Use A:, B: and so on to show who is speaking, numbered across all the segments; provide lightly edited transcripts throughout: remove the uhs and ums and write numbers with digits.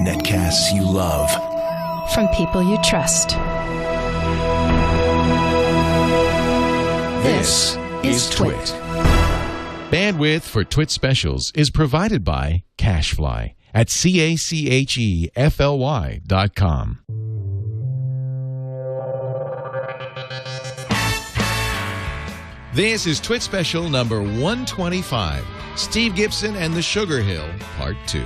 A: Netcasts you love.
B: From people you trust.
A: This is TWiT.
C: Bandwidth for TWiT specials is provided by Cachefly at CACHEFLY.com. This is TWiT special number 125, Steve Gibson and the Sugar Hill, Part 2.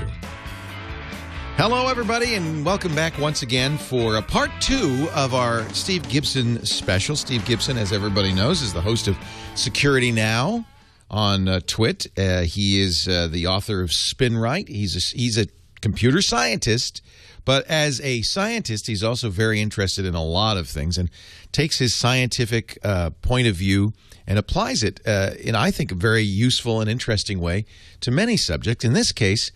C: Hello, everybody, and welcome back once again for a Part 2 of our Steve Gibson special. Steve Gibson, as everybody knows, is the host of Security Now on TWiT. He is the author of Spin Right. He's a computer scientist, but as a scientist, he's also very interested in a lot of things and takes his scientific point of view and applies it in, I think, a very useful and interesting way to many subjects. In this case,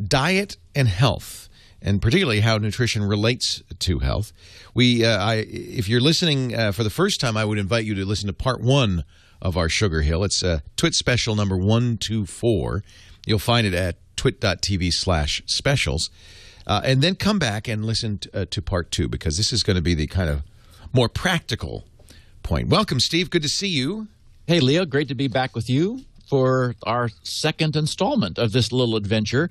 C: diet and health, and particularly how nutrition relates to health. If you're listening for the first time, I would invite you to listen to Part 1 of our Sugar Hill. It's TWiT special number 124. You'll find it at twit.tv/specials. And then come back and listen to Part 2, because this is going to be the kind of more practical point. Welcome, Steve. Good to see you.
D: Hey, Leo. Great to be back with you for our second installment of this little adventure.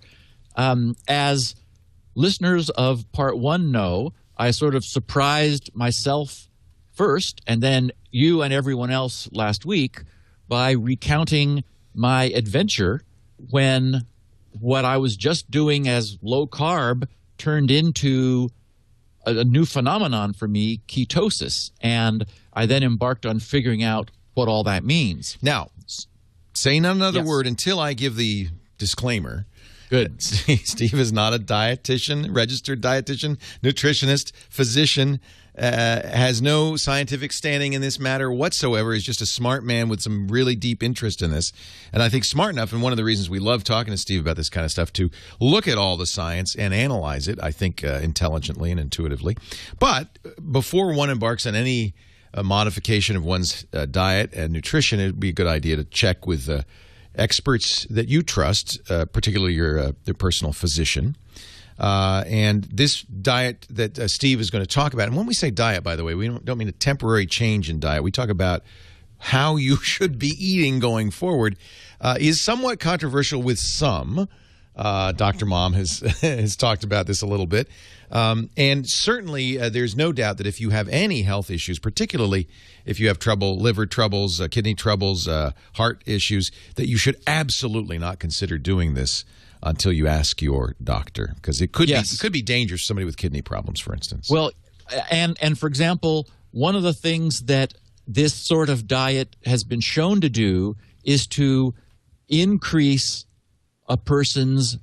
D: As listeners of Part 1 know, I sort of surprised myself first, and then you and everyone else last week by recounting my adventure when what I was just doing as low carb turned into a new phenomenon for me, ketosis. And I then embarked on figuring out what all that means.
C: Now, say not another word until I give the disclaimer.
D: Good.
C: Steve is not a dietitian, registered dietitian, nutritionist, physician, has no scientific standing in this matter whatsoever. He's just a smart man with some really deep interest in this. And I think smart enough, and one of the reasons we love talking to Steve about this kind of stuff, to look at all the science and analyze it, I think, intelligently and intuitively. But before one embarks on any modification of one's diet and nutrition, it would be a good idea to check with experts that you trust, particularly your personal physician. And this diet that Steve is going to talk about, and when we say diet, by the way, we don't mean a temporary change in diet. We talk about how you should be eating going forward, is somewhat controversial with some. Dr. Mom has talked about this a little bit. And certainly there's no doubt that if you have any health issues, particularly if you have trouble, liver troubles, kidney troubles, heart issues, that you should absolutely not consider doing this until you ask your doctor, because it could be dangerous for somebody with kidney problems, for instance.
D: Well, and for example, one of the things that this sort of diet has been shown to do is to increase a person's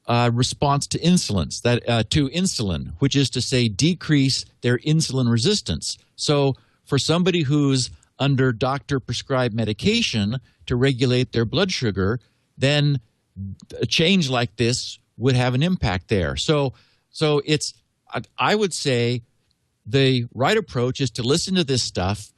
D: response to insulin, which is to say decrease their insulin resistance. So for somebody who's under doctor-prescribed medication to regulate their blood sugar, then a change like this would have an impact there. So it's, I would say the right approach is to listen to this stuff.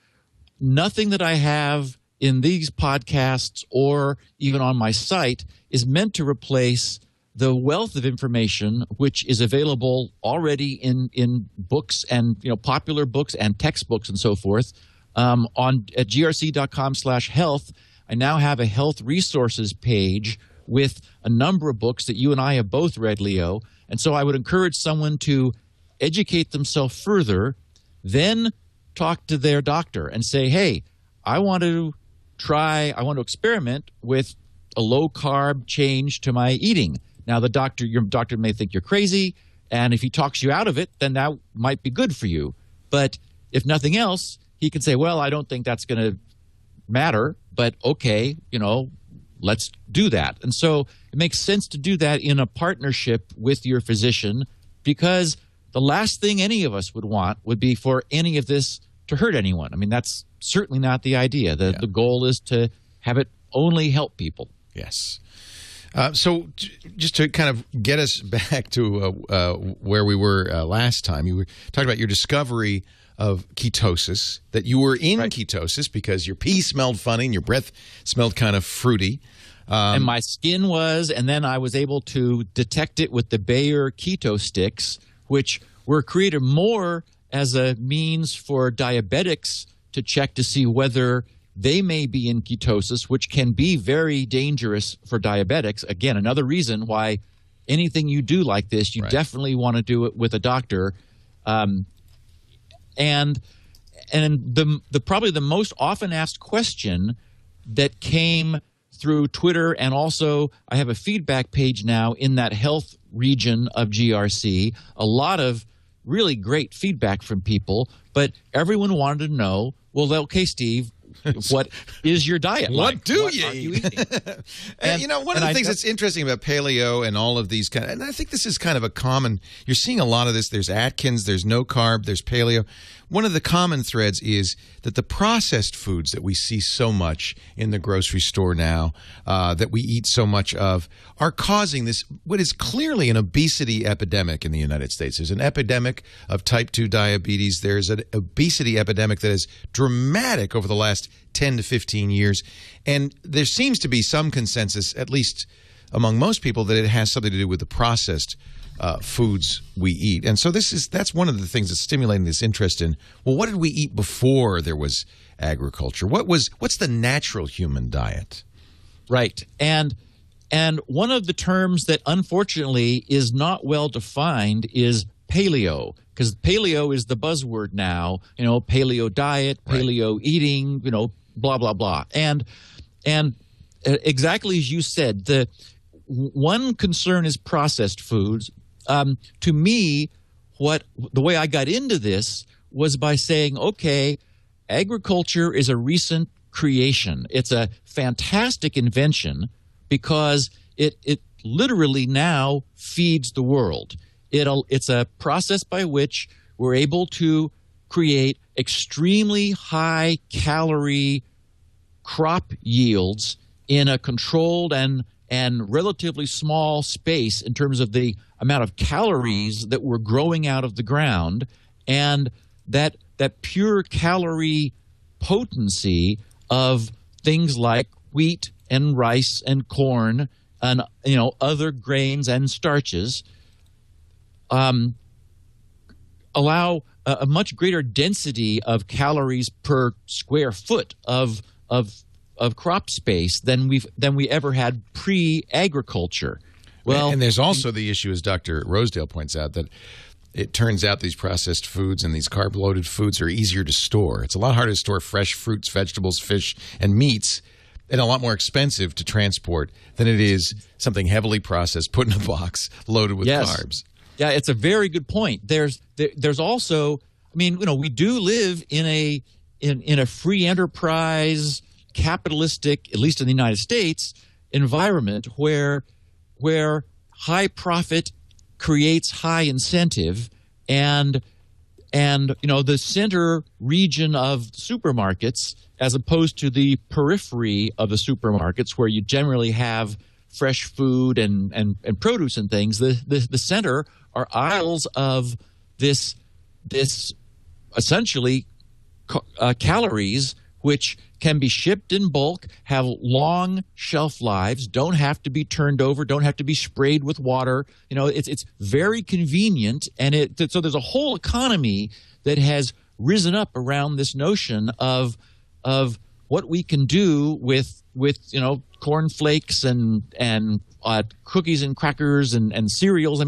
D: Nothing that I have in these podcasts or even on my site is meant to replace the wealth of information which is available already in books and popular books and textbooks and so forth. At grc.com/health, I now have a health resources page with a number of books that you and I have both read, Leo. And so I would encourage someone to educate themselves further, then talk to their doctor and say, hey, I want to experiment with a low-carb change to my eating. Now, your doctor may think you're crazy, and if he talks you out of it, then that might be good for you. But if nothing else, he can say, well, I don't think that's going to matter, but okay, let's do that. And so it makes sense to do that in a partnership with your physician, because the last thing any of us would want would be for any of this to hurt anyone. I mean, that's certainly not the idea. The goal is to have it only help people.
C: Yes. So just to kind of get us back to where we were last time, you were talking about your discovery of ketosis, that you were in ketosis because your pee smelled funny and your breath smelled kind of fruity.
D: And my skin was, and then I was able to detect it with the Bayer keto sticks, which were created more as a means for diabetics to check to see whether they may be in ketosis, which can be very dangerous for diabetics. Again, another reason why anything you do like this, you definitely want to do it with a doctor. And the probably the most often asked question that came through Twitter, and also I have a feedback page now in that health region of GRC, a lot of really great feedback from people, but everyone wanted to know, well, okay, Steve, what is your diet like?
C: What do
D: what
C: you
D: are
C: eat?
D: you eating?
C: And you know, one of the things that's interesting about paleo and all of these kind of, and I think this is kind of a common, you're seeing a lot of this. There's Atkins, there's no carb, there's paleo. One of the common threads is that the processed foods that we see so much in the grocery store now, that we eat so much of, are causing this, what is clearly an obesity epidemic in the United States. There's an epidemic of type 2 diabetes. There's an obesity epidemic that is dramatic over the last 10 to 15 years. And there seems to be some consensus, at least among most people, that it has something to do with the processed foods we eat. And so that's one of the things that's stimulating this interest in, well, what did we eat before there was agriculture? What's the natural human diet?
D: Right. And one of the terms that unfortunately is not well defined is paleo, because paleo is the buzzword now, paleo diet, paleo eating, blah, blah, blah. And exactly as you said, the one concern is processed foods. To me, the way I got into this was by saying, okay, agriculture is a recent creation. It's a fantastic invention because it literally now feeds the world. It's a process by which we're able to create extremely high calorie crop yields in a controlled and relatively small space in terms of the amount of calories that we're growing out of the ground, and that pure calorie potency of things like wheat and rice and corn and other grains and starches allow a much greater density of calories per square foot of crop space than we ever had pre-agriculture. Well,
C: and there's also the issue, as Dr. Rosedale points out, that it turns out these processed foods and these carb-loaded foods are easier to store. It's a lot harder to store fresh fruits, vegetables, fish, and meats, and a lot more expensive to transport than it is something heavily processed, put in a box, loaded with carbs.
D: Yeah, it's a very good point. There's also, we do live in a free enterprise, capitalistic, at least in the United States, environment where high profit creates high incentive, and the center region of supermarkets, as opposed to the periphery of the supermarkets where you generally have fresh food and produce and things, the center are aisles of this essentially calories, which can be shipped in bulk, have long shelf lives, don't have to be turned over, don't have to be sprayed with water. It's very convenient, and so there's a whole economy that has risen up around this notion of what we can do with corn flakes and cookies and crackers and cereals.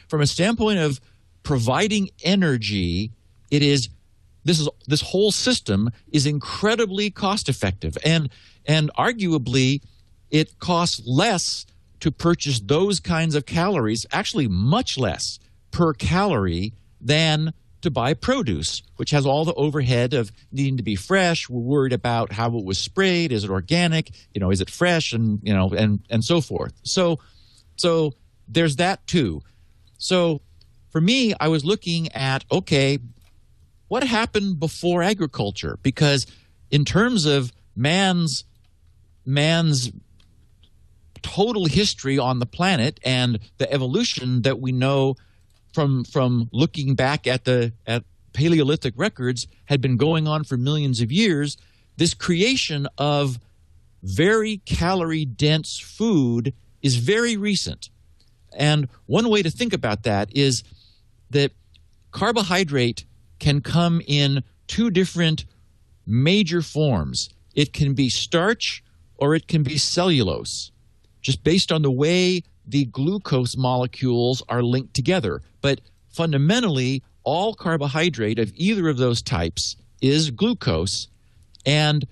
D: From a standpoint of providing energy, this whole system is incredibly cost effective, and arguably it costs less to purchase those kinds of calories, actually much less per calorie than to buy produce, which has all the overhead of needing to be fresh. We're worried about how it was sprayed. Is it organic? Is it fresh? And so forth. So there's that too. So for me, I was looking at, okay, what happened before agriculture? Because in terms of man's total history on the planet and the evolution that we know from looking back at Paleolithic records had been going on for millions of years, this creation of very calorie-dense food is very recent. And one way to think about that is that carbohydrate can come in two different major forms. It can be starch or it can be cellulose, just based on the way the glucose molecules are linked together. But fundamentally, all carbohydrate of either of those types is glucose, and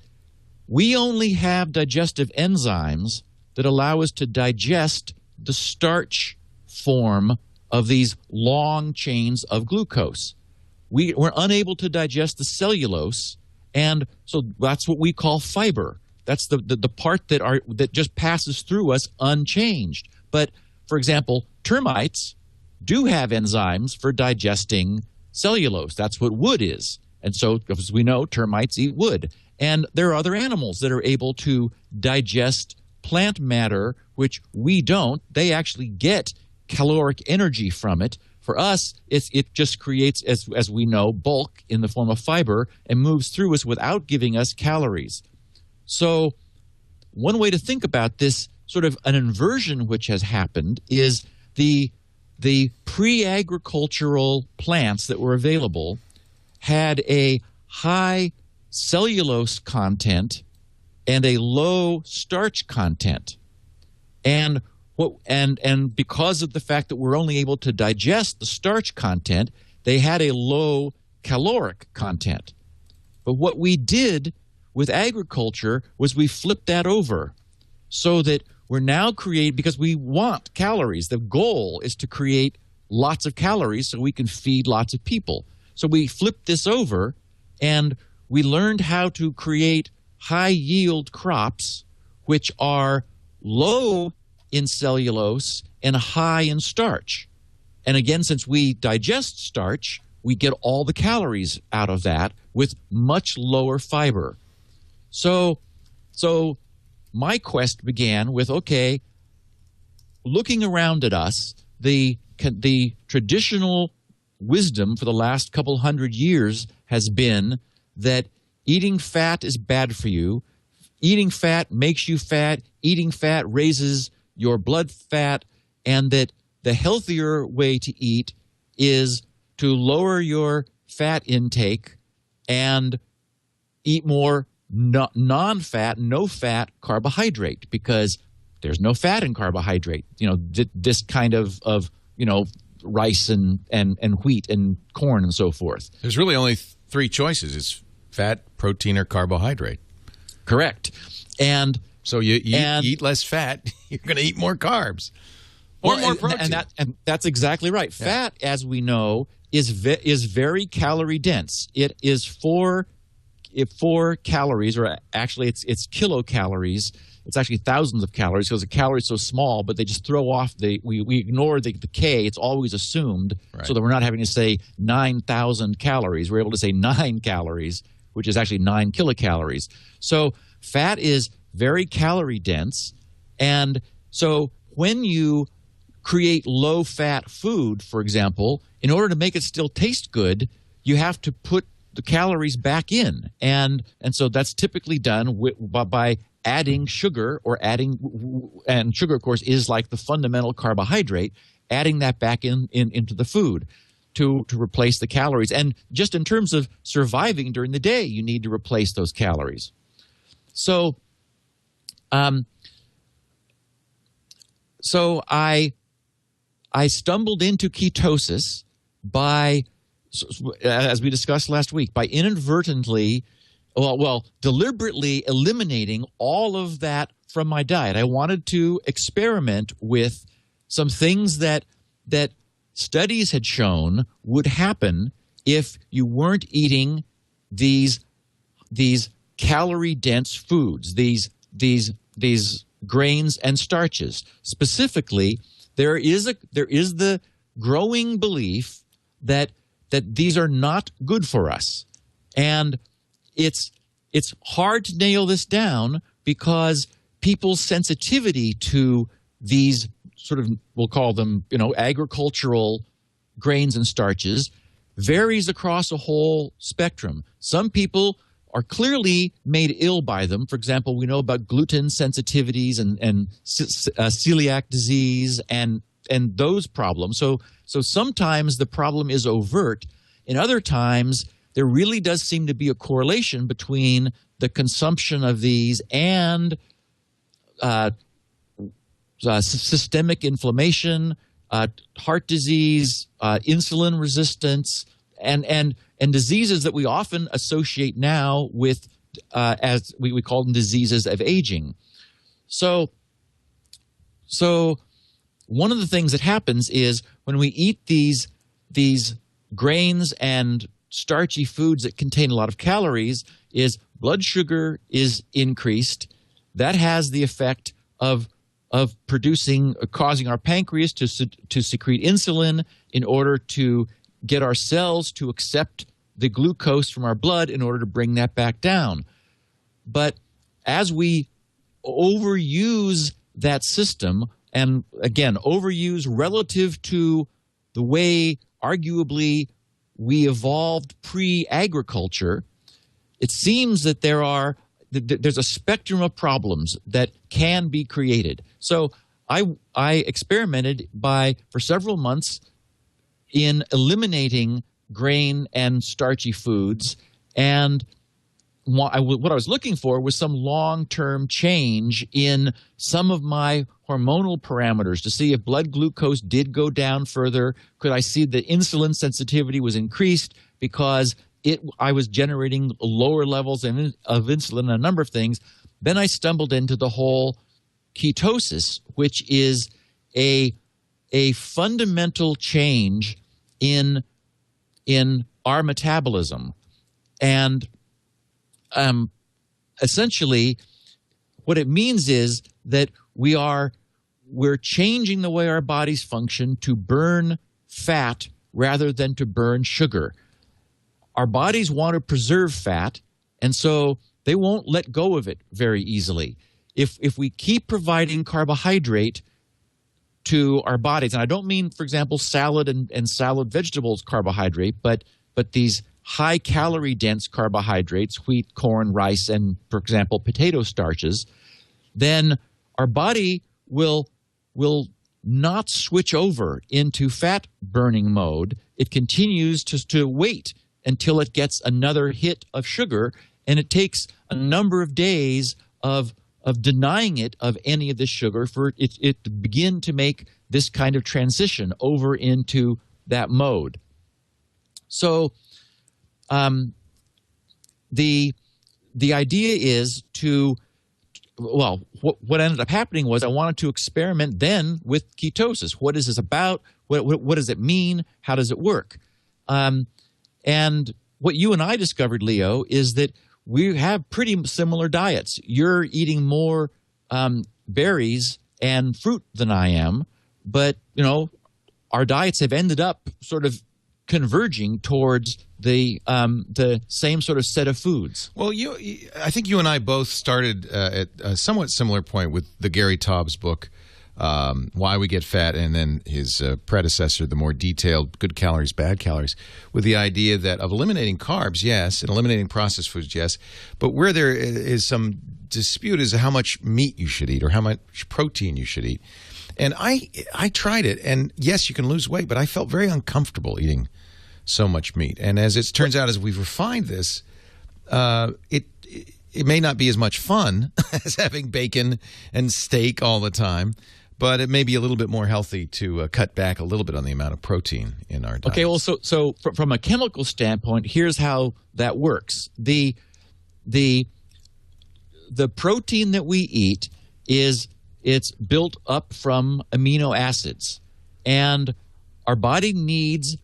D: we only have digestive enzymes that allow us to digest the starch form of these long chains of glucose. We're unable to digest the cellulose, and so that's what we call fiber. That's the part that just passes through us unchanged. But, for example, termites do have enzymes for digesting cellulose. That's what wood is. And so, as we know, termites eat wood. And there are other animals that are able to digest plant matter, which we don't. They actually get caloric energy from it. For us, it just creates, as we know, bulk in the form of fiber and moves through us without giving us calories. So one way to think about this, sort of an inversion which has happened, is the pre-agricultural plants that were available had a high cellulose content and a low starch content. And because of the fact that we're only able to digest the starch content, they had a low caloric content. But what we did with agriculture was we flipped that over so that we're now creating, because we want calories. The goal is to create lots of calories so we can feed lots of people. So we flipped this over and we learned how to create high-yield crops which are low in cellulose and high in starch. And again, since we digest starch, we get all the calories out of that with much lower fiber. So my quest began with, okay, looking around at us, the traditional wisdom for the last couple hundred years has been that eating fat is bad for you. Eating fat makes you fat. Eating fat raises your blood fat, and that the healthier way to eat is to lower your fat intake and eat more non-fat, no-fat carbohydrate, because there's no fat in carbohydrate. This kind of rice and wheat and corn and so forth.
C: There's really only three choices. It's fat, protein, or carbohydrate.
D: Correct. And
C: so you eat less fat, you're going to eat more carbs or more protein.
D: And that's exactly right. Yeah. Fat, as we know, is very calorie dense. It is 4 calories, or actually it's kilocalories. It's actually thousands of calories because the calorie is so small, but they just throw off we ignore the K. It's always assumed, right, so that we're not having to say 9,000 calories. We're able to say 9 calories, which is actually 9 kilocalories. So fat is very calorie dense. And so when you create low-fat food, for example, in order to make it still taste good, you have to put the calories back in. And so that's typically done by adding sugar, and sugar, of course, is like the fundamental carbohydrate, adding that back into the food to replace the calories. And just in terms of surviving during the day, you need to replace those calories. So I stumbled into ketosis by, as we discussed last week, by inadvertently, deliberately eliminating all of that from my diet. I wanted to experiment with some things that studies had shown would happen if you weren't eating these calorie-dense foods, these grains and starches. Specifically, there is the growing belief that these are not good for us. And it's hard to nail this down because people's sensitivity to these sort of, we'll call them, agricultural grains and starches varies across a whole spectrum. Some people are clearly made ill by them. For example, we know about gluten sensitivities and celiac disease and those problems. So sometimes the problem is overt. In other times, there really does seem to be a correlation between the consumption of these and systemic inflammation, heart disease, insulin resistance, and diseases that we often associate now with, as we call them, diseases of aging. So one of the things that happens is when we eat these grains and starchy foods that contain a lot of calories, is blood sugar is increased. That has the effect of causing our pancreas to secrete insulin in order to get our cells to accept the glucose from our blood in order to bring that back down. But as we overuse that system, and again, overuse relative to the way arguably we evolved pre-agriculture, it seems that there's a spectrum of problems that can be created. So I experimented for several months in eliminating grain and starchy foods, and what I was looking for was some long-term change in some of my hormonal parameters to see if blood glucose did go down further. Could I see that insulin sensitivity was increased because I was generating lower levels of insulin and a number of things? Then I stumbled into the whole ketosis, which is a fundamental change in our metabolism. And essentially what it means is that we're changing the way our bodies function to burn fat rather than to burn sugar. Our bodies want to preserve fat, and so they won't let go of it very easily. If we keep providing carbohydrate to our bodies, and I don't mean, for example, salad and salad vegetables carbohydrate, but these high-calorie dense carbohydrates, wheat, corn, rice, and, for example, potato starches, then our body will not switch over into fat-burning mode. It continues to wait until it gets another hit of sugar, and it takes a number of days of denying it of any of this sugar for it to begin to make this kind of transition over into that mode. So the idea is what ended up happening was I wanted to experiment then with ketosis. What is this about? What does it mean? How does it work? And what you and I discovered, Leo, is that we have pretty similar diets. You're eating more berries and fruit than I am, but our diets have ended up sort of converging towards the same sort of set of foods.
C: Well, I think you and I both started at a somewhat similar point with the Gary Taubes book, Why We Get Fat, and then his predecessor, the more detailed Good Calories, Bad Calories, with the idea that of eliminating carbs, yes, and eliminating processed foods, yes, but where there is some dispute is how much meat you should eat or how much protein you should eat. And I tried it, and yes, you can lose weight, but I felt very uncomfortable eating so much meat. And as it turns out, as we've refined this, it may not be as much fun as having bacon and steak all the time, but it may be a little bit more healthy to cut back a little bit on the amount of protein in our diet.
D: Okay, well, so from a chemical standpoint, here's how that works. The protein that we eat it's built up from amino acids, and our body needs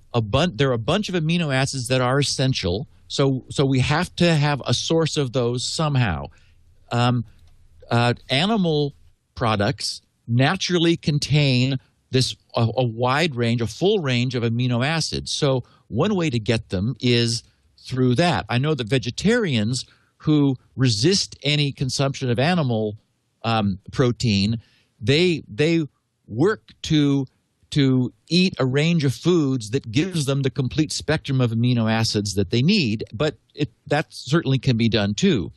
D: there are a bunch of amino acids that are essential. So we have to have a source of those somehow. Animal products naturally contain a wide range, a full range of amino acids. So one way to get them is through that. I know that vegetarians who resist any consumption of animal protein, they work to to eat a range of foods that gives them the complete spectrum of amino acids that they need, but that certainly can be done too.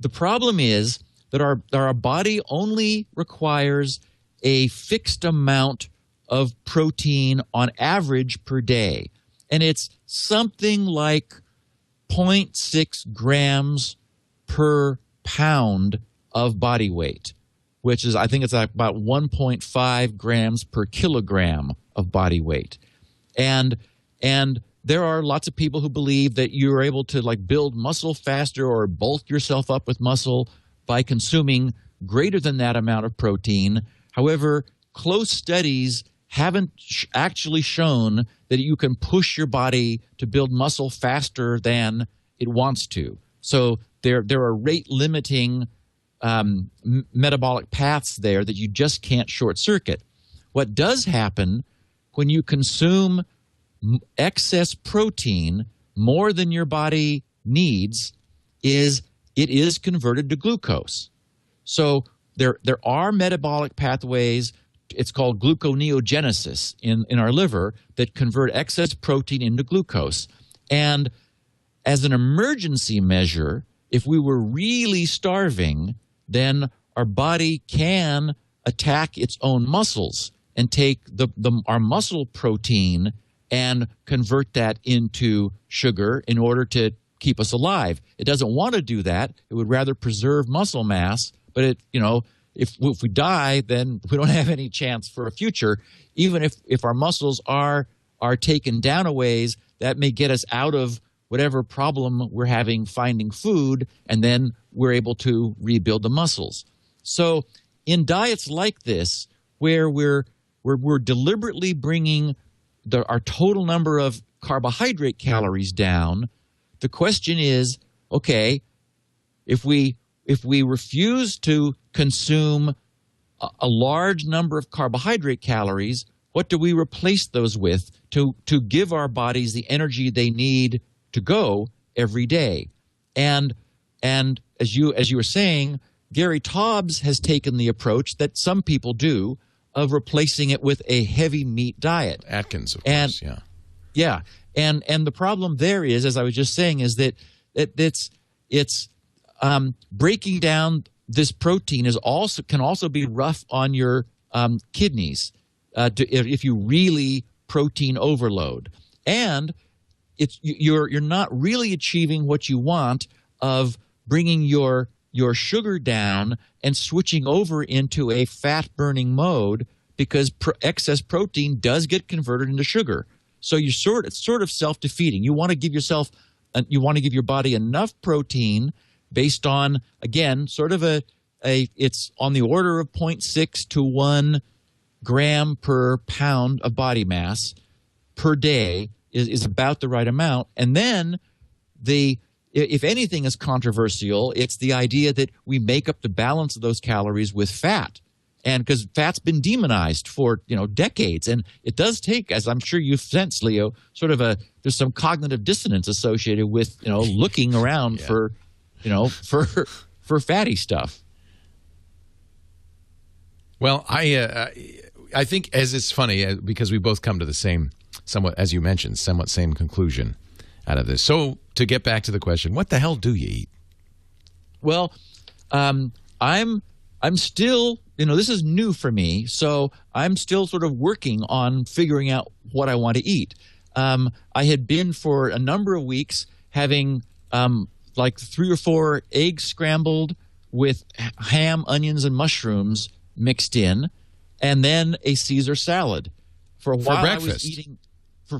D: The problem is that our body only requires a fixed amount of protein on average per day, and it's something like 0.6 grams per pound of body weight, which is, I think it's about 1.5 grams per kilogram of body weight. And there are lots of people who believe that you're able to like build muscle faster or bulk yourself up with muscle by consuming greater than that amount of protein. However, close studies haven't actually shown that you can push your body to build muscle faster than it wants to. So there are rate-limiting metabolic paths there that you just can't short circuit. What does happen when you consume excess protein more than your body needs is it is converted to glucose. So there are metabolic pathways, it's called gluconeogenesis in our liver, that convert excess protein into glucose. And as an emergency measure, if we were really starving, then our body can attack its own muscles and take our muscle protein and convert that into sugar in order to keep us alive. It doesn't want to do that. It would rather preserve muscle mass, but if we die, then we don't have any chance for a future. Even if our muscles are taken down a ways, that may get us out of whatever problem we're having finding food, and then we're able to rebuild the muscles. So in diets like this, where we're deliberately bringing our total number of carbohydrate calories down, the question is, okay, if we refuse to consume a large number of carbohydrate calories, what do we replace those with to give our bodies the energy they need to go every day? And as you were saying, Gary Taubes has taken the approach that some people do of replacing it with a heavy meat diet.
C: Atkins, of course, yeah.
D: Yeah, and the problem there is, as I was just saying, is that it's breaking down this protein can also be rough on your kidneys if you really protein overload, and you're not really achieving what you want of bringing your sugar down and switching over into a fat-burning mode, because excess protein does get converted into sugar. So it's sort of self-defeating. You want to give your body enough protein based on, again, sort of it's on the order of 0.6 to 1 gram per pound of body mass per day is about the right amount. And then if anything is controversial, it's the idea that we make up the balance of those calories with fat. And because fat's been demonized for decades, and it does take, as I'm sure you've sensed, Leo, there's some cognitive dissonance associated with looking around for fatty stuff.
C: Well, I think, as it's funny, because we both come to the same, somewhat, as you mentioned, same conclusion out of this. So to get back to the question, what the hell do you eat? Well, I'm still, this is new for me, so I'm still sort of working on figuring out what I want to eat. I had been for a number of weeks having like 3 or 4 eggs scrambled with ham, onions, and mushrooms mixed in, and then a Caesar salad. For a while, breakfast.
D: I was eating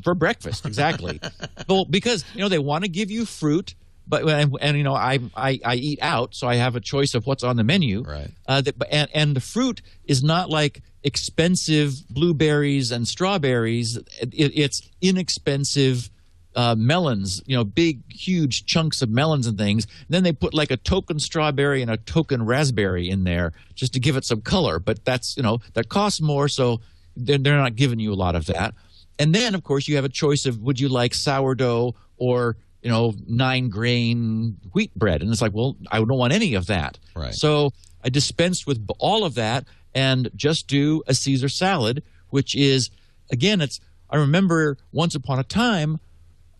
D: for breakfast, exactly. Well, because they want to give you fruit, but I eat out, so I have a choice of what's on the menu.
C: Right.
D: And the fruit is not like expensive blueberries and strawberries. It's inexpensive melons, big, huge chunks of melons and things. And then they put like a token strawberry and a token raspberry in there just to give it some color. But that's, that costs more, so they're not giving you a lot of that. And then, of course, you have a choice of, would you like sourdough or 9-grain wheat bread? And it's like, well, I don't want any of that.
C: Right.
D: So I dispensed with all of that and just do a Caesar salad, which is, again, I remember once upon a time,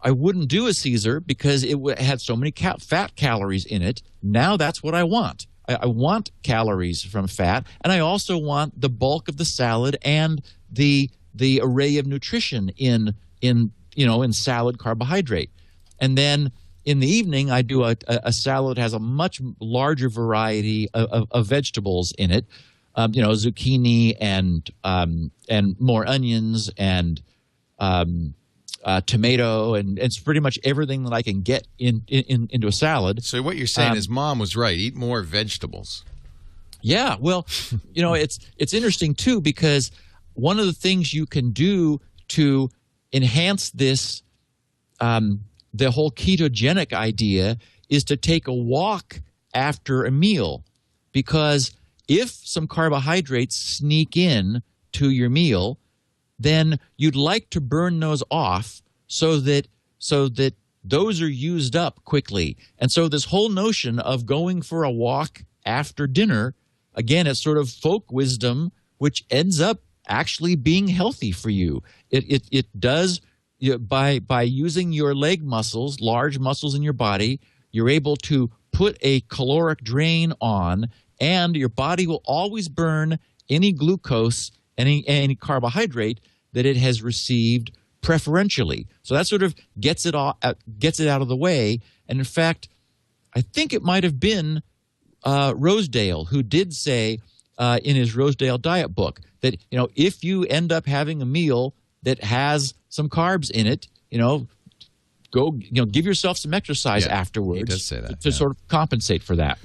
D: I wouldn't do a Caesar because it had so many fat calories in it. Now that's what I want. I want calories from fat, and I also want the bulk of the salad and the array of nutrition in salad carbohydrate. And then in the evening, I do a salad that has a much larger variety of vegetables in it, zucchini and more onions and tomato, and it's pretty much everything that I can get into a salad.
C: So what you're saying is Mom was right. Eat more vegetables.
D: Yeah, well, it's interesting too, because one of the things you can do to enhance this, the whole ketogenic idea, is to take a walk after a meal, because if some carbohydrates sneak in to your meal, then you'd like to burn those off so that those are used up quickly. And so this whole notion of going for a walk after dinner, again, it's sort of folk wisdom, which ends up actually being healthy for you. It does, by using your leg muscles, large muscles in your body, you're able to put a caloric drain on, and your body will always burn any glucose, any carbohydrate that it has received preferentially. So that sort of gets it out of the way. And in fact, I think it might have been Rosedale who did say in his Rosedale diet book that if you end up having a meal that has some carbs in it, go give yourself some exercise afterwards. He does say that, to sort of compensate for that.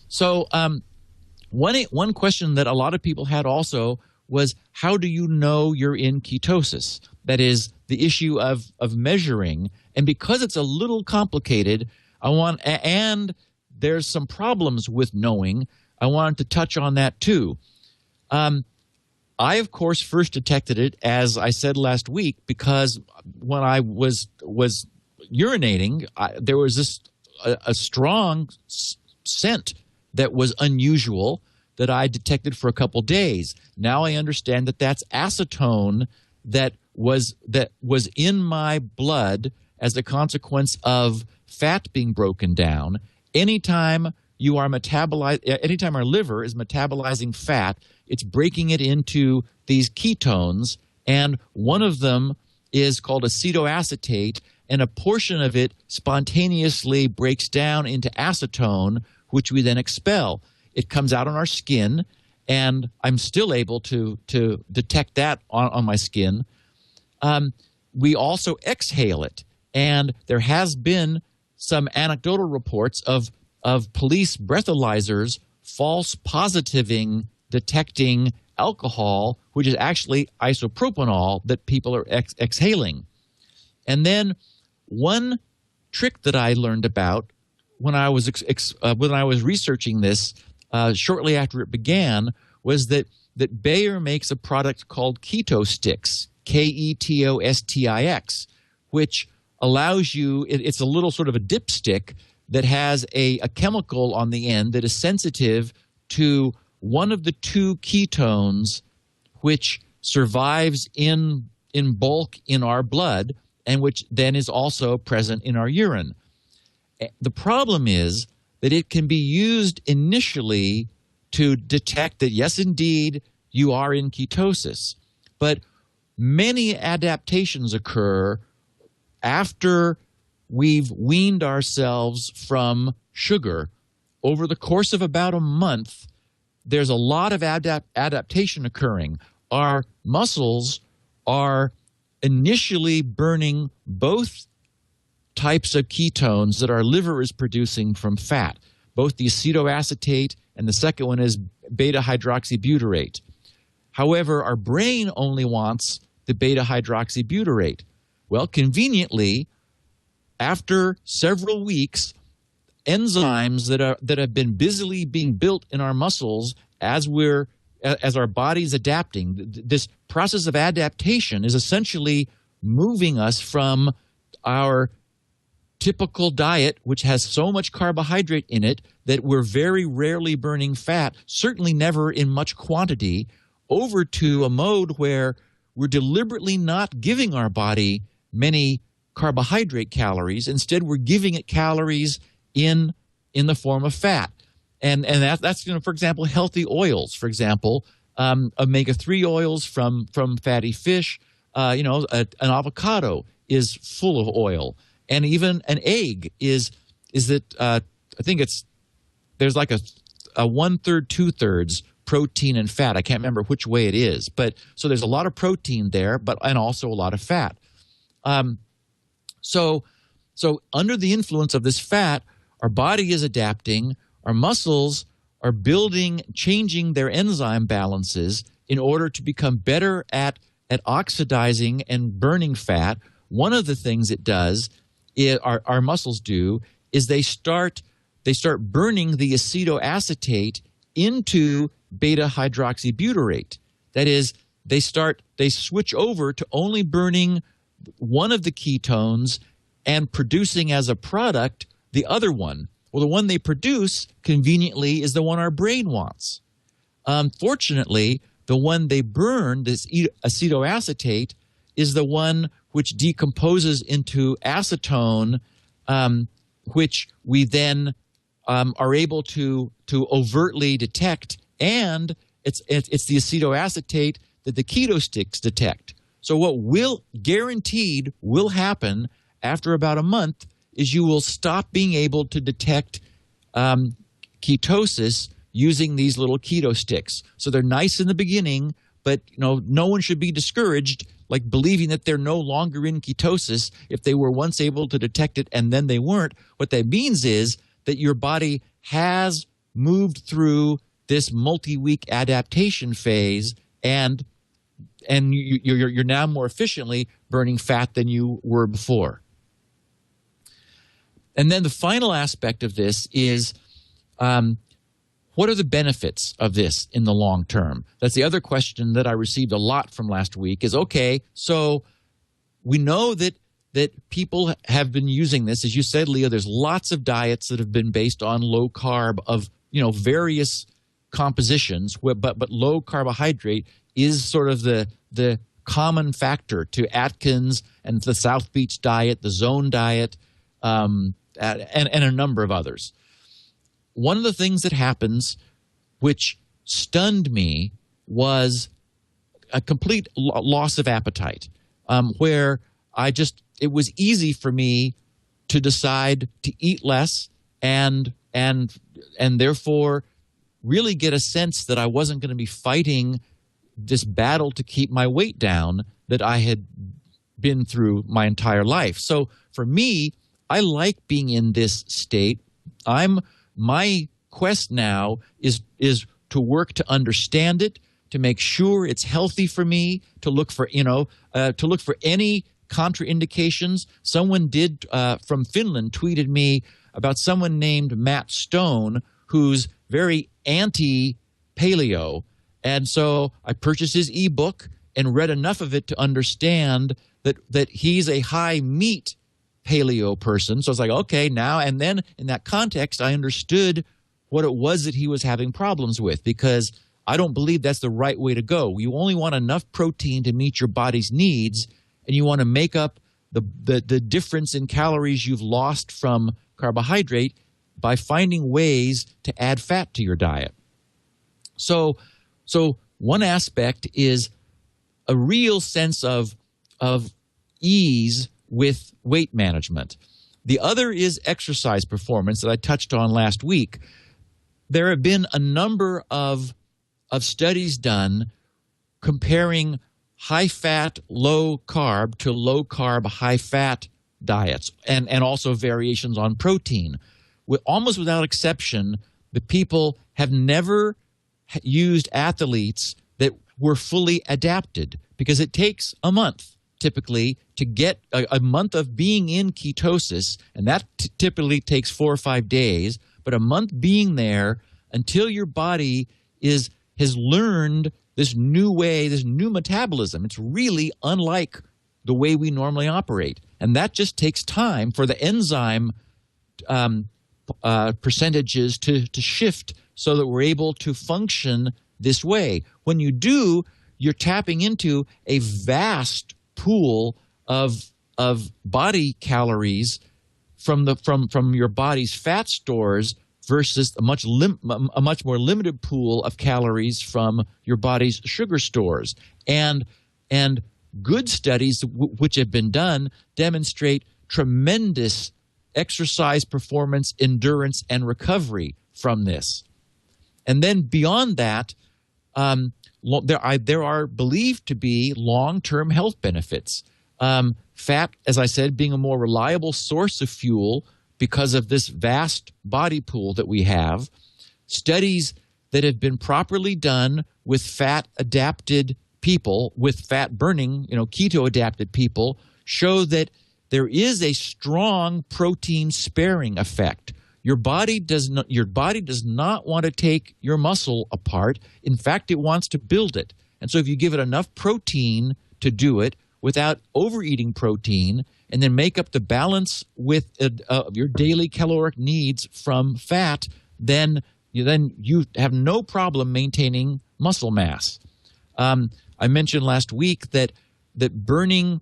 D: So one question that a lot of people had also was, how do you know you're in ketosis? That is the issue of measuring. And because it's a little complicated, and there's some problems with knowing, I wanted to touch on that too. I, of course, first detected it, as I said last week, because when I was urinating, there was a strong scent that was unusual that I detected for a couple days. Now I understand that that's acetone that was in my blood as a consequence of fat being broken down. Anytime our liver is metabolizing fat, it's breaking it into these ketones, and one of them is called acetoacetate, and a portion of it spontaneously breaks down into acetone, which we then expel. It comes out on our skin, and I'm still able to detect that on my skin. We also exhale it, and there has been some anecdotal reports of police breathalyzers false positiving detecting alcohol, which is actually isopropanol that people are exhaling. And then one trick that I learned about when I was researching this shortly after it began was that Bayer makes a product called Keto Sticks, Ketostix, which allows you, it's a little sort of a dipstick that has a chemical on the end that is sensitive to one of the two ketones which survives in bulk in our blood and which then is also present in our urine. The problem is that it can be used initially to detect that, yes, indeed, you are in ketosis. But many adaptations occur after we've weaned ourselves from sugar. Over the course of about a month, there's a lot of adaptation occurring. Our muscles are initially burning both types of ketones that our liver is producing from fat, both the acetoacetate and the second one is beta-hydroxybutyrate. However, our brain only wants the beta-hydroxybutyrate. Well, conveniently, after several weeks, enzymes that have been busily being built in our muscles as our body's adapting, this process of adaptation is essentially moving us from our typical diet, which has so much carbohydrate in it that we're very rarely burning fat, certainly never in much quantity, over to a mode where we're deliberately not giving our body many carbohydrate calories. Instead, we're giving it calories in the form of fat. And that's for example, healthy oils. For example, omega-3 oils from fatty fish. An avocado is full of oil, and even an egg is that I think there's like a 1/3, 2/3 protein and fat. I can't remember which way it is, but so there's a lot of protein there, and also a lot of fat. So under the influence of this fat, our body is adapting. Our muscles are changing their enzyme balances in order to become better at oxidizing and burning fat. One of the things it does, our muscles do, is they start burning the acetoacetate into beta hydroxybutyrate. That is, they switch over to only burning one of the ketones and producing as a product the other one. Well, the one they produce conveniently is the one our brain wants. Unfortunately, the one they burn, this acetoacetate, is the one which decomposes into acetone, which we then are able to overtly detect, and it's the acetoacetate that the keto sticks detect. So what guaranteed will happen after about a month is you will stop being able to detect ketosis using these little keto sticks. So they're nice in the beginning, but no one should be discouraged, like believing that they're no longer in ketosis if they were once able to detect it and then they weren't. What that means is that your body has moved through this multi-week adaptation phase, and you're now more efficiently burning fat than you were before. And then the final aspect of this is what are the benefits of this in the long term? That's the other question that I received a lot from last week is, okay, so we know that people have been using this. As you said, Leo, there's lots of diets that have been based on low carb of various compositions, but low carbohydrate is sort of the common factor to Atkins and the South Beach diet, the Zone diet, and a number of others. One of the things that happens, which stunned me, was a complete loss of appetite, where it was easy for me to decide to eat less and therefore really get a sense that I wasn't going to be fighting this battle to keep my weight down that I had been through my entire life. So for me, I like being in this state. My quest now is to work to understand it, to make sure it's healthy for me, to look for any contraindications. Someone from Finland tweeted me about someone named Matt Stone, who's very anti-paleo. And so I purchased his ebook and read enough of it to understand that he's a high meat paleo person. So I was like, okay, now, and then in that context, I understood what it was that he was having problems with, because I don't believe that's the right way to go. You only want enough protein to meet your body's needs, and you want to make up the difference in calories you've lost from carbohydrate by finding ways to add fat to your diet. So one aspect is a real sense of ease with weight management. The other is exercise performance that I touched on last week. There have been a number of studies done comparing high-fat, low-carb to low-carb, high-fat diets, and also variations on protein. Almost without exception, the people have never used athletes that were fully adapted, because it takes a month typically to get a month of being in ketosis, and that typically takes 4 or 5 days, but a month being there until your body has learned this new way, this new metabolism. It's really unlike the way we normally operate, and that just takes time for the enzyme percentages to shift so that we're able to function this way. When you do, you're tapping into a vast pool of body calories from your body's fat stores versus a much more limited pool of calories from your body's sugar stores. And good studies which have been done demonstrate tremendous exercise performance, endurance, and recovery from this. And then beyond that, there are believed to be long-term health benefits. Fat, as I said, being a more reliable source of fuel because of this vast body pool that we have. Studies that have been properly done with fat-adapted people, with fat-burning, keto-adapted people, show that there is a strong protein sparing effect. Your body does not want to take your muscle apart. In fact, it wants to build it. And so if you give it enough protein to do it without overeating protein, and then make up the balance with your daily caloric needs from fat, then you have no problem maintaining muscle mass. I mentioned last week that burning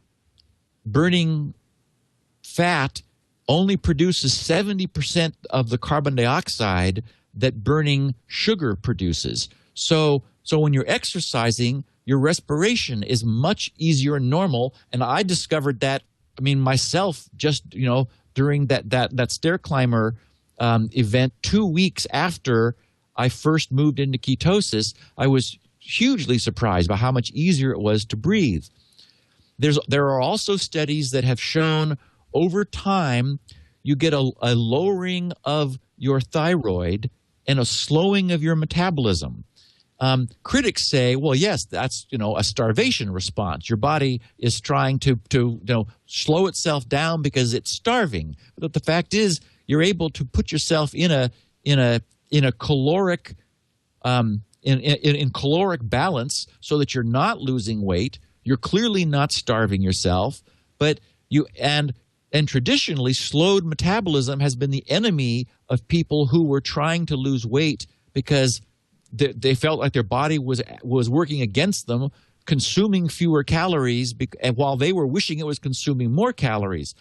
D: fat only produces 70% of the carbon dioxide that burning sugar produces. So when you're exercising, your respiration is much easier and normal. And I discovered that, myself, just, during that stair climber event 2 weeks after I first moved into ketosis. I was hugely surprised by how much easier it was to breathe. There are also studies that have shown over time you get a lowering of your thyroid and a slowing of your metabolism. Critics say, well, yes, that's a starvation response. Your body is trying to slow itself down because it's starving. But the fact is, you're able to put yourself in a caloric in caloric balance so that you're not losing weight. You're clearly not starving yourself, but and traditionally, slowed metabolism has been the enemy of people who were trying to lose weight because they felt like their body was working against them, consuming fewer calories, and while they were wishing it was consuming more calories.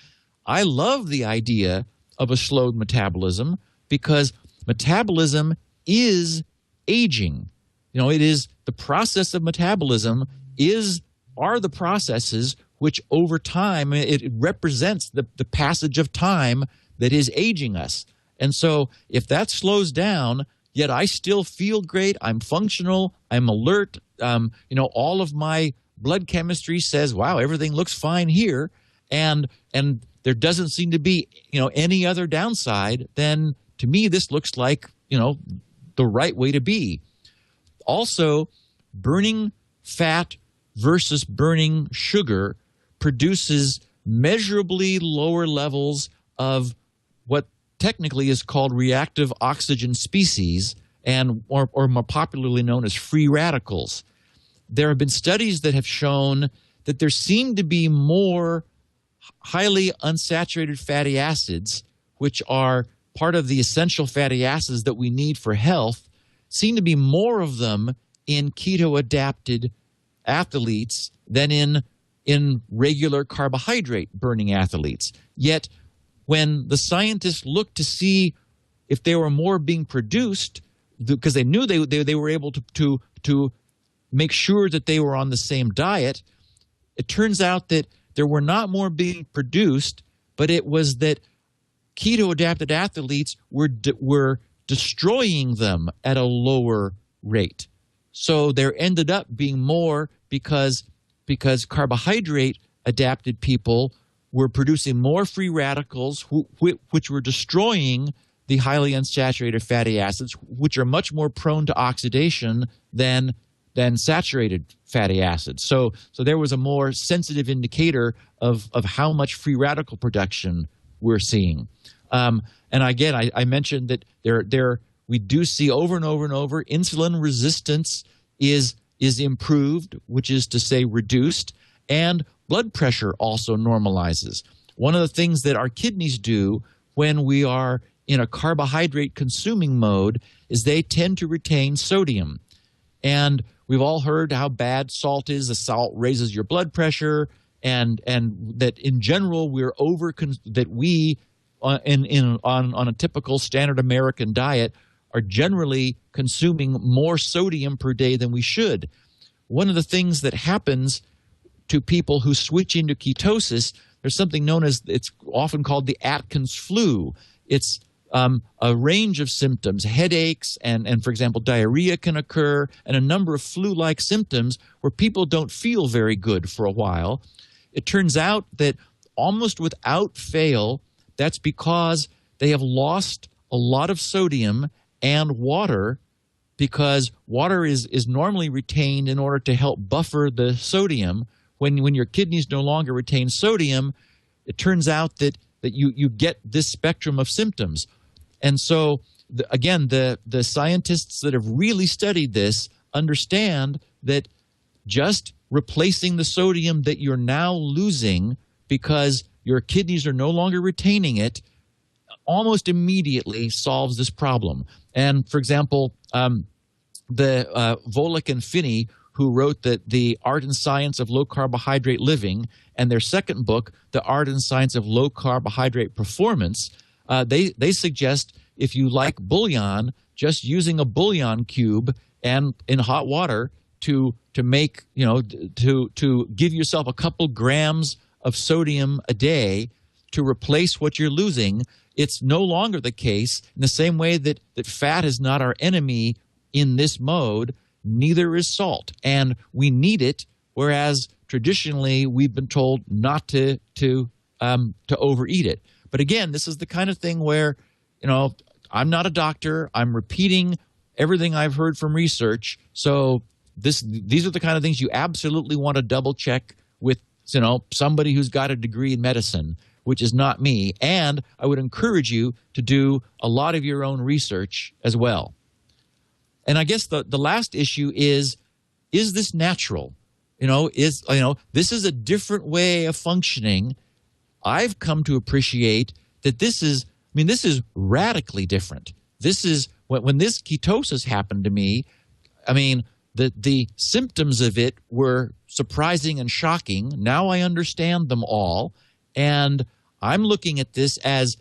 D: I love the idea of a slowed metabolism because metabolism is aging. It is the process of metabolism are the processes which over time, it represents the passage of time that is aging us. And so if that slows down, yet I still feel great, I'm functional, I'm alert, all of my blood chemistry says, wow, everything looks fine here, and there doesn't seem to be, any other downside, then to me this looks like, the right way to be. Also, burning fat versus burning sugar produces measurably lower levels of what technically is called reactive oxygen species, or more popularly known as free radicals. There have been studies that have shown that there seem to be more highly unsaturated fatty acids, which are part of the essential fatty acids that we need for health, seem to be more of them in keto-adapted athletes than in regular carbohydrate burning athletes. Yet when the scientists looked to see if there were more being produced, because they knew they were able to make sure that they were on the same diet, it turns out that there were not more being produced, but it was that keto-adapted athletes were destroying them at a lower rate. So there ended up being more because carbohydrate-adapted people were producing more free radicals, which were destroying the highly unsaturated fatty acids, which are much more prone to oxidation than saturated fatty acids. So there was a more sensitive indicator of how much free radical production we're seeing. And again, I mentioned that we do see over and over and over insulin resistance is improved, which is to say reduced, and blood pressure also normalizes. One of the things that our kidneys do when we are in a carbohydrate consuming mode is they tend to retain sodium. And we've all heard how bad salt is. The salt raises your blood pressure, and that in general on a typical standard American diet are generally consuming more sodium per day than we should. One of the things that happens to people who switch into ketosis, there's something known as, it's often called the Atkins Flu. It's a range of symptoms, headaches, and for example, diarrhea can occur, and a number of flu-like symptoms where people don't feel very good for a while. It turns out that almost without fail, that's because they have lost a lot of sodium and water, because water is normally retained in order to help buffer the sodium. When your kidneys no longer retain sodium, it turns out that you get this spectrum of symptoms. And so, again, the scientists that have really studied this understand that just replacing the sodium that you're now losing because your kidneys are no longer retaining it almost immediately solves this problem. And, for example, Volek and Finney, who wrote the Art and Science of Low Carbohydrate Living, and their second book, The Art and Science of Low Carbohydrate Performance, they suggest if you like bouillon, just using a bouillon cube and in hot water to make, to give yourself a couple grams of sodium a day to replace what you're losing. It's no longer the case. In the same way that fat is not our enemy in this mode, neither is salt, and we need it. Whereas traditionally we've been told not to overeat it. But again, this is the kind of thing where, I'm not a doctor. I'm repeating everything I've heard from research. So these are the kind of things you absolutely want to double check with, somebody who's got a degree in medicine, which is not me. And I would encourage you to do a lot of your own research as well. And I guess the last issue is this natural? This is a different way of functioning. I've come to appreciate that this is radically different. This is when this ketosis happened to me. The symptoms of it were surprising and shocking. Now I understand them all, and I'm looking at this as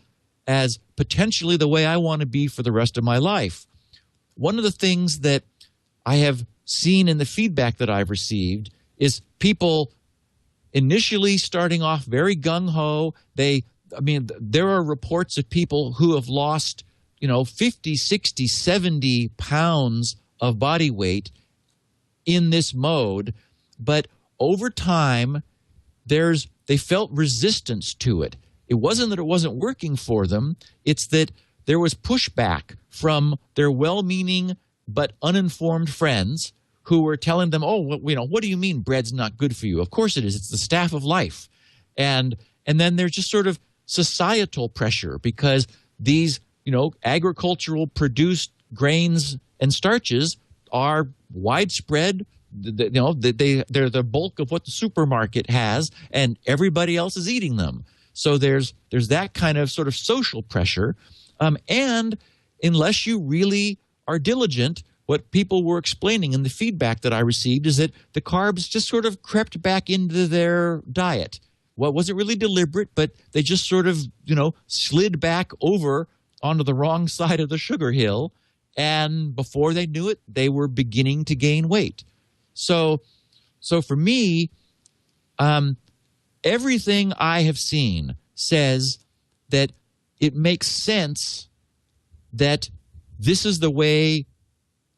D: potentially the way I want to be for the rest of my life. One of the things that I have seen in the feedback that I've received is people initially starting off very gung-ho. There are reports of people who have lost, 50, 60, 70 pounds of body weight in this mode, but over time, they felt resistance to it. It wasn't that it wasn't working for them. It's that there was pushback from their well-meaning but uninformed friends who were telling them, what do you mean bread's not good for you? Of course it is. It's the staff of life. And then there's just sort of societal pressure because these, agricultural produced grains and starches are widespread. They're the bulk of what the supermarket has, and everybody else is eating them. So there's that kind of sort of social pressure. And unless you really are diligent, what people were explaining in the feedback that I received is that the carbs just sort of crept back into their diet. Well, it wasn't really deliberate, but they just sort of, slid back over onto the wrong side of the sugar hill. And before they knew it, they were beginning to gain weight. So for me, everything I have seen says that it makes sense that this is the way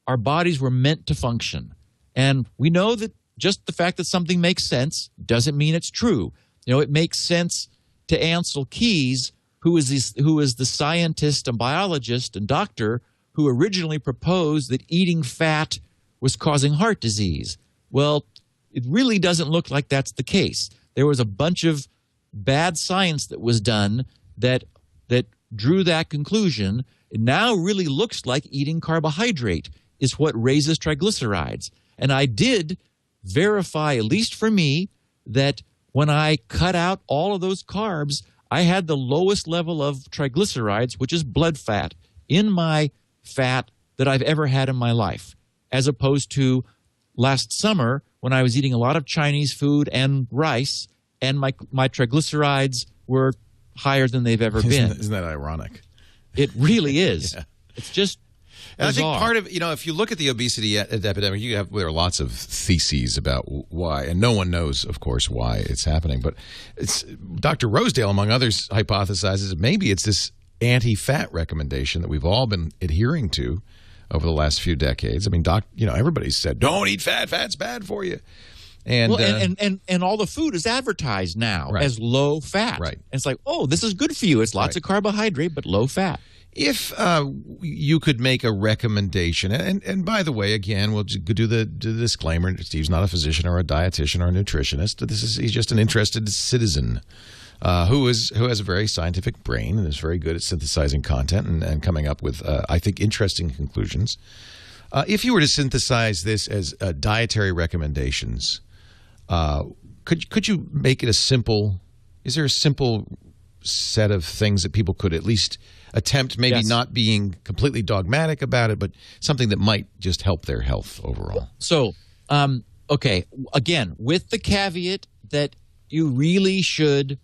D: our bodies were meant to function. And we know that just the fact that something makes sense doesn't mean it's true. It makes sense to Ansel Keys, who is the scientist and biologist and doctor who originally proposed that eating fat was causing heart disease. Well, it really doesn't look like that's the case. There was a bunch of bad science that was done that drew that conclusion. It now really looks like eating carbohydrate is what raises triglycerides. And I did verify, at least for me, that when I cut out all of those carbs, I had the lowest level of triglycerides, which is blood fat, in my fat that I've ever had in my life. as opposed to last summer when I was eating a lot of Chinese food and rice, and my triglycerides were higher than they've ever been.
C: Isn't that ironic?
D: It really is.
C: Yeah.
D: It's just
C: and
D: bizarre.
C: I think part of, if you look at the obesity epidemic, there are lots of theses about why, and no one knows, of course, why it's happening. But Dr. Rosedale, among others, hypothesizes that maybe it's this anti-fat recommendation that we've all been adhering to over the last few decades. I mean, everybody's said, don't eat fat. Fat's bad for you. And,
D: and all the food is advertised now
C: right.
D: as low fat.
C: Right.
D: And it's like, oh, this is good for you. It's lots
C: right.
D: of carbohydrate, but low fat.
C: If you could make a recommendation, and by the way, again, we'll do the disclaimer: Steve's not a physician or a dietitian or a nutritionist. He's just an interested citizen who has a very scientific brain and is very good at synthesizing content and coming up with, I think, interesting conclusions. If you were to synthesize this as dietary recommendations, could you make it a simple? Is there a simple set of things that people could at least attempt, maybe
D: yes.
C: not being completely dogmatic about it, but something that might just help their health overall?
D: So, okay, again, with the caveat that you really should,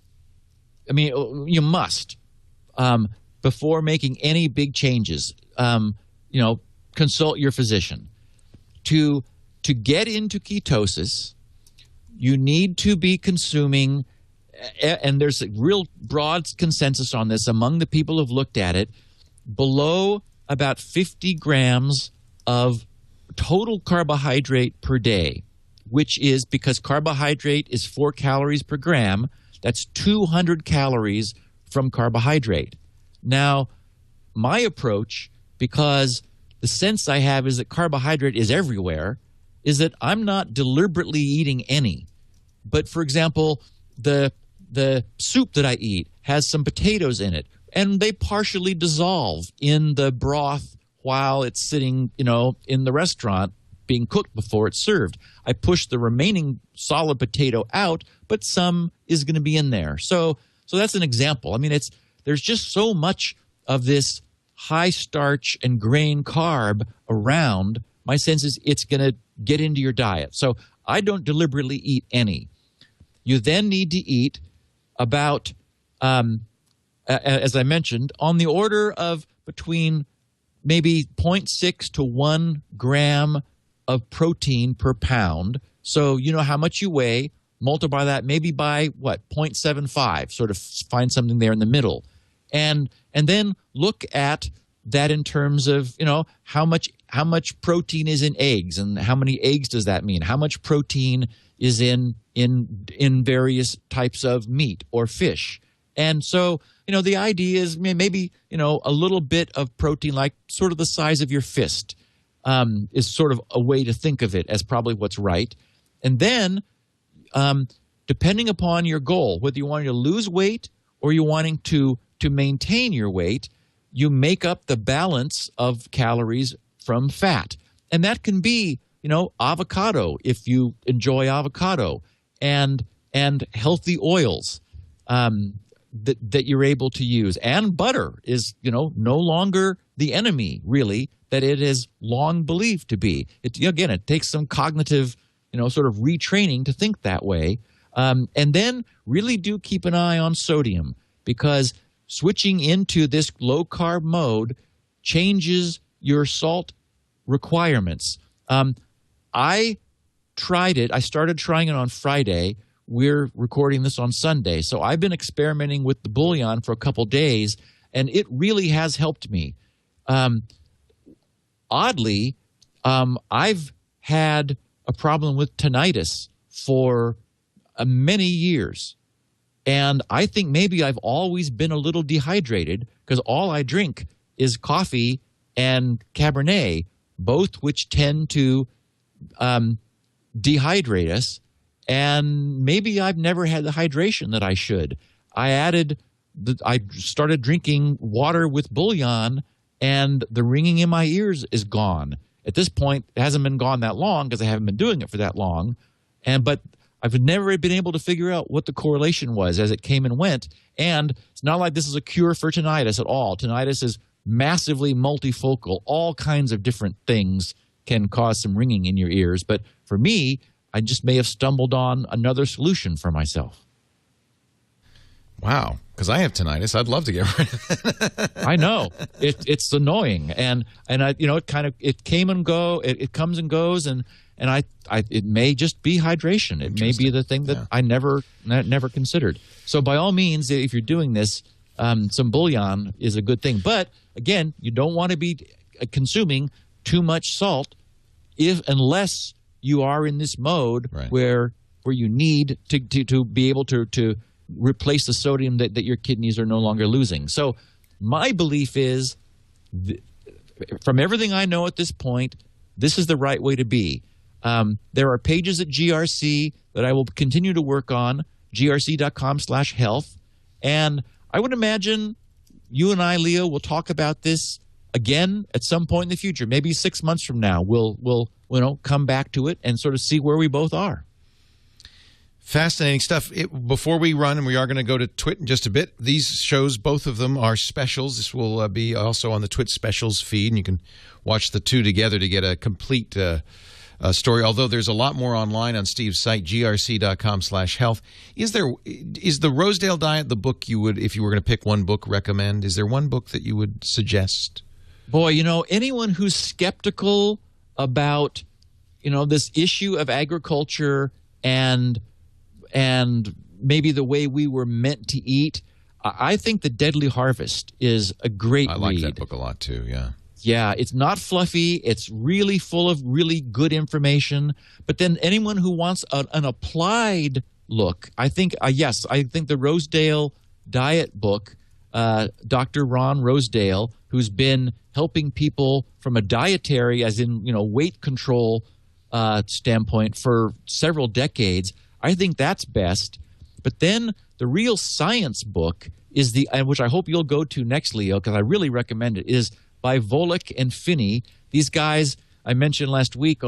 D: you must, before making any big changes, consult your physician. To get into ketosis, you need to be consuming, and there's a real broad consensus on this among the people who've looked at it, below about 50 grams of total carbohydrate per day, which is, because carbohydrate is 4 calories per gram, that's 200 calories from carbohydrate. Now, my approach, because the sense I have is that carbohydrate is everywhere, is that I'm not deliberately eating any. But, for example, the soup that I eat has some potatoes in it, and they partially dissolve in the broth while it's sitting, in the restaurant being cooked before it's served. I push the remaining solid potato out, but some is going to be in there. So that's an example. There's just so much of this high starch and grain carb around. My sense is it's going to get into your diet. So I don't deliberately eat any. You then need to eat about, as I mentioned, on the order of between maybe 0.6 to 1 gram of protein per pound. So you know how much you weigh, multiply that maybe by 0.75, sort of find something there in the middle. And then look at that in terms of, how much protein is in eggs, and how many eggs does that mean? How much protein is in various types of meat or fish? And so, the idea is maybe, a little bit of protein, like sort of the size of your fist, is sort of a way to think of it as probably what's right. And then, depending upon your goal, whether you wanting to lose weight or you're wanting to maintain your weight, you make up the balance of calories from fat. And that can be, avocado, if you enjoy avocado, and healthy oils that you're able to use. And butter is, no longer the enemy, really, that it is long believed to be. It takes some cognitive, sort of retraining to think that way. And then really do keep an eye on sodium, because switching into this low-carb mode changes your salt requirements. I tried it. I started trying it on Friday. We're recording this on Sunday. So I've been experimenting with the bouillon for a couple days, and it really has helped me. Oddly, I've had a problem with tinnitus for many years. And I think maybe I've always been a little dehydrated, because all I drink is coffee and Cabernet, both which tend to dehydrate us. And maybe I've never had the hydration that I should. I started drinking water with bouillon, and the ringing in my ears is gone. At this point, it hasn't been gone that long, because I haven't been doing it for that long. But I've never been able to figure out what the correlation was as it came and went. And it's not like this is a cure for tinnitus at all. Tinnitus is massively multifocal, all kinds of different things can cause some ringing in your ears. But for me, I just may have stumbled on another solution for myself.
C: Wow, because I have tinnitus. I'd love to get rid of it.
D: I know it's annoying, and I it came and go. It comes and goes, and it may just be hydration. It may be the thing that I never considered. So by all means, if you're doing this, some bouillon is a good thing. But again, you don't want to be consuming too much salt unless you are in this mode where you need to be able to replace the sodium that your kidneys are no longer losing. So my belief is, from everything I know at this point, this is the right way to be. There are pages at GRC that I will continue to work on, grc.com/health. And I would imagine you and I, Leo, will talk about this again at some point in the future. Maybe 6 months from now, we'll come back to it and sort of see where we both are.
C: Fascinating stuff. Before we run, and we are going to go to TWiT in just a bit, these shows, both of them, are specials. This will be also on the TWiT specials feed, and you can watch the two together to get a complete story, although there's a lot more online on Steve's site, grc.com/health. Is the Rosedale Diet the book you would, if you were going to pick one book, recommend? Is there one book that you would suggest?
D: Boy, anyone who's skeptical about, this issue of agriculture and maybe the way we were meant to eat, I think The Deadly Harvest is a great read.
C: I like that book a lot too, yeah.
D: Yeah, it's not fluffy. It's really full of really good information. But then anyone who wants an applied look, I think the Rosedale Diet book, Dr. Ron Rosedale, who's been helping people from a dietary, as in, weight control standpoint for several decades, I think that's best. But then the real science book is which I hope you'll go to next, Leo, because I really recommend it, is by Volek and Finney. These guys I mentioned last week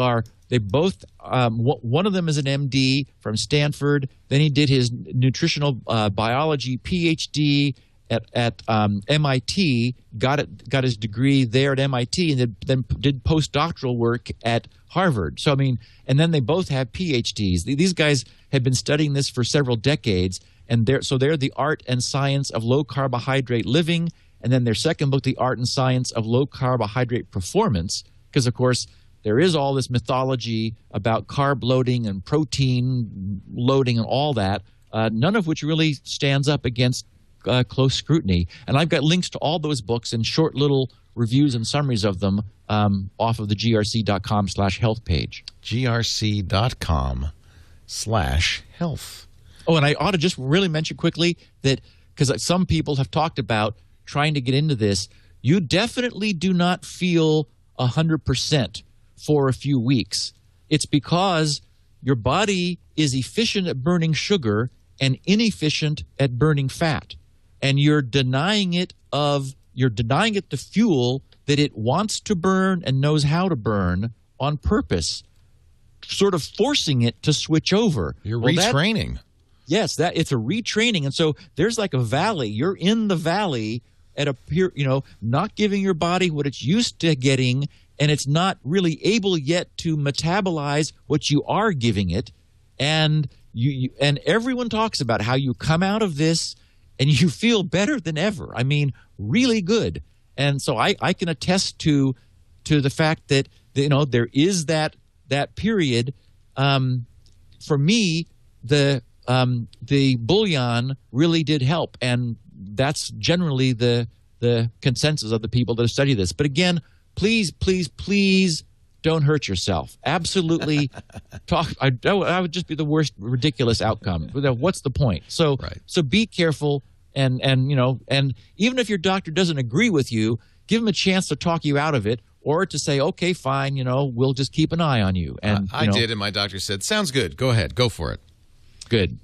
D: they both, one of them is an MD from Stanford. Then he did his nutritional biology PhD at MIT, got his degree there at MIT, and then did postdoctoral work at Harvard. So, and then they both have PhDs. These guys have been studying this for several decades, and they're The Art and Science of Low Carbohydrate Living, and then their second book, The Art and Science of Low Carbohydrate Performance, because, of course, there is all this mythology about carb loading and protein loading and all that, none of which really stands up against close scrutiny. And I've got links to all those books and short little reviews and summaries of them off of the grc.com/health page.
C: grc.com/health.
D: Oh, and I ought to just really mention quickly that, because some people have talked about trying to get into this, you definitely do not feel 100% for a few weeks. It's because your body is efficient at burning sugar and inefficient at burning fat. And you're denying it the fuel that it wants to burn and knows how to burn on purpose, sort of forcing it to switch over.
C: You're retraining.
D: Yes, it's a retraining. And so there's like a valley. You're in the valley at not giving your body what it's used to getting, and it's not really able yet to metabolize what you are giving it. And and everyone talks about how you come out of this and you feel better than ever. Really good. And so I can attest to the fact that there is that period. For me, the bouillon really did help, and that's generally the consensus of the people that have studied this. But again, please don't hurt yourself. Absolutely, I would just be the worst ridiculous outcome. What's the point? So be careful, and even if your doctor doesn't agree with you, give him a chance to talk you out of it, or to say, okay, fine, we'll just keep an eye on you. And
C: I did, and my doctor said, sounds good. Go ahead, go for it.
D: Good.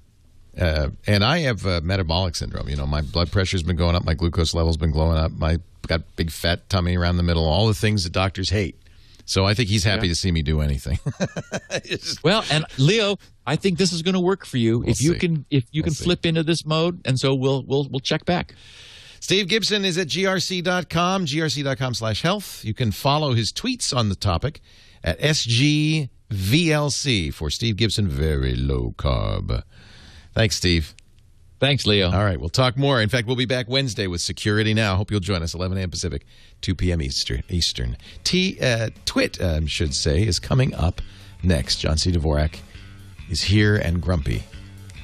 C: And I have metabolic syndrome. My blood pressure's been going up, my glucose level's been going up, I got big fat tummy around the middle, all the things that doctors hate. So I think he's happy to see me do anything.
D: Well, and Leo, I think this is going to work for you if you can flip into this mode, and so we'll check back.
C: Steve Gibson is at grc.com, grc.com/health. You can follow his tweets on the topic at SGVLC for Steve Gibson, very low carb. Thanks, Steve.
D: Thanks, Leo.
C: All right, we'll talk more. In fact, we'll be back Wednesday with Security Now. Hope you'll join us, 11 a.m. Pacific, 2 p.m. Eastern. TWiT, should say, is coming up next. John C. Dvorak is here and grumpy.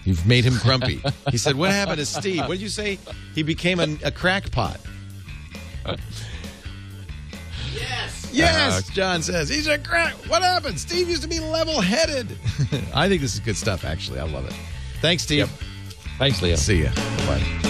C: You've made him grumpy. He said, what happened to Steve? What did you say? He became a crackpot. Yes, John says. He's a crack. What happened? Steve used to be level-headed. I think this is good stuff, actually. I love it. Thanks, Steve.
D: Yep. Thanks, Leo.
C: See ya. Bye.